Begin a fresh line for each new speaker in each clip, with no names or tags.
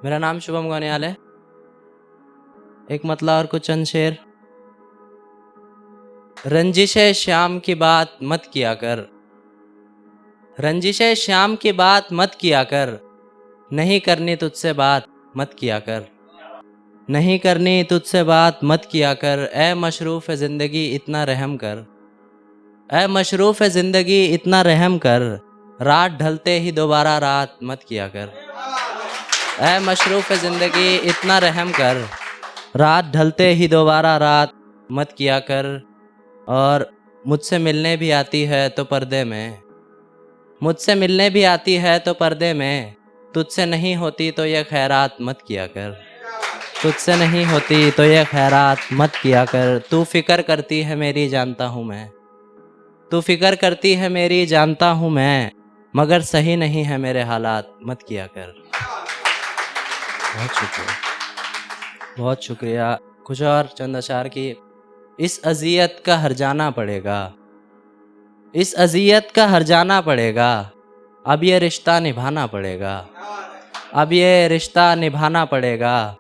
मेरा नाम शुभम गोनियाल है। एक मतला और कुछ चंद शेर। रंजिशे श्याम की बात मत किया कर, रंजिशे श्याम की बात मत किया कर, नहीं करनी तुझसे बात मत किया कर, नहीं करनी तुझसे बात मत किया कर। ए मशरूफ़ ज़िंदगी इतना रहम कर, ए मशरूफ़ ज़िंदगी इतना रहम कर, रात ढलते ही दोबारा रात मत किया कर। ए मशरूफ़ ज़िंदगी इतना रहम कर, रात ढलते ही दोबारा रात मत किया कर। और मुझसे मिलने भी आती है तो पर्दे में, मुझसे मिलने भी आती है तो पर्दे में, तुझसे नहीं होती तो ये खैरात मत किया कर, तुझसे नहीं होती तो ये खैरात मत किया कर। तू फिक्र करती है मेरी जानता हूँ मैं, तू फिक्र करती है मेरी जानता हूँ मैं, मगर सही नहीं है मेरे हालात मत किया कर। बहुत शुक्रिया, बहुत शुक्रिया। कुछ और चंद अशार की। इस अज़ियत का हर जाना पड़ेगा, इस अज़ियत का हर जाना पड़ेगा, अब ये रिश्ता निभाना पड़ेगा, अब ये रिश्ता निभाना पड़ेगा।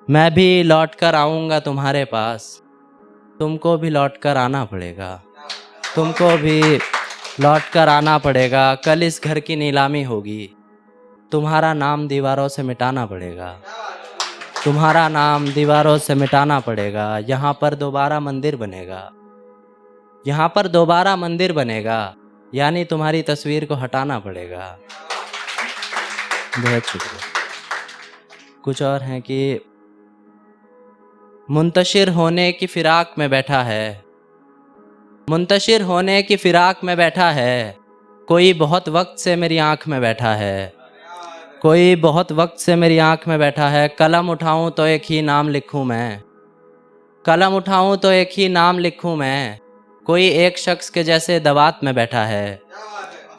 मैं भी लौट कर आऊँगा तुम्हारे पास, तुमको भी लौट कर आना पड़ेगा, तुमको भी लौट कर आना पड़ेगा। कल इस घर की नीलामी होगी, तुम्हारा नाम दीवारों से मिटाना पड़ेगा, तुम्हारा नाम दीवारों से मिटाना पड़ेगा। यहाँ पर दोबारा मंदिर बनेगा, यहाँ पर दोबारा मंदिर बनेगा, यानी तुम्हारी तस्वीर को हटाना पड़ेगा। बहुत शुक्रिया। कुछ और हैं कि मुंतशिर होने की फिराक में बैठा है, मुंतशिर होने की फिराक में बैठा है, कोई बहुत वक्त से मेरी आँख में बैठा है, कोई बहुत वक्त से मेरी आँख में बैठा है। कलम उठाऊं तो एक ही नाम लिखूं मैं, कलम उठाऊं तो एक ही नाम लिखूं मैं, कोई एक शख्स के जैसे दवात में बैठा है,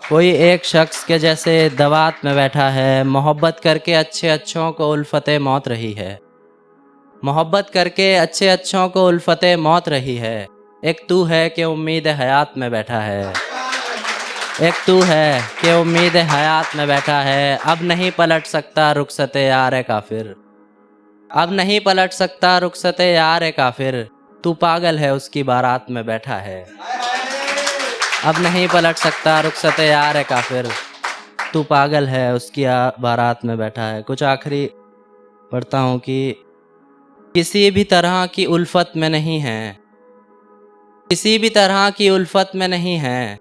कोई एक शख्स के जैसे दवात में बैठा है। मोहब्बत करके अच्छे अच्छों को उल्फते मौत रही है, मोहब्बत करके अच्छे अच्छों को उल्फते मौत रही है। एक तू है कि उम्मीद हयात में बैठा है, एक तू है कि उम्मीद हयात में बैठा है। अब नहीं पलट सकता रुखसते यार है काफिर, अब नहीं पलट सकता रुखसते यार है काफिर, तू पागल है उसकी बारात में बैठा है। अब नहीं पलट सकता रुखसते यार है काफिर, तू पागल है उसकी बारात में बैठा है। कुछ आखिरी पढ़ता हूँ कि किसी भी तरह की उल्फत में नहीं है, किसी भी तरह की उल्फत में नहीं है,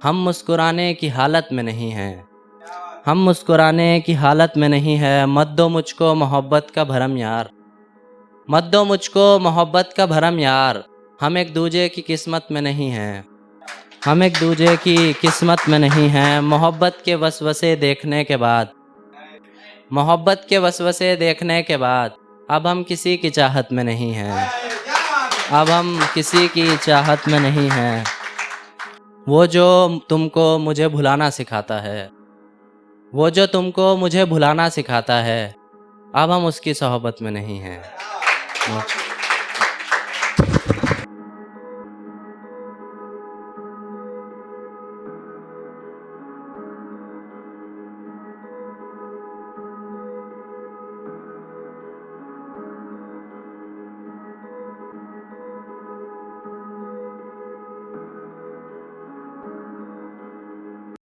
हम मुस्कुराने की हालत में नहीं हैं, हम मुस्कुराने की हालत में नहीं है। मत दो मुझको मोहब्बत का भरम यार, मत दो मुझको मोहब्बत का भरम यार, हम एक दूजे की किस्मत में नहीं हैं, हम एक दूजे की किस्मत में नहीं हैं। मोहब्बत के वसवसे देखने के बाद, मोहब्बत के वसवसे देखने के बाद, अब हम किसी की चाहत में नहीं हैं, अब हम किसी की चाहत में नहीं हैं। वो जो तुमको मुझे भुलाना सिखाता है, वो जो तुमको मुझे भुलाना सिखाता है, अब हम उसकी सोहबत में नहीं हैं।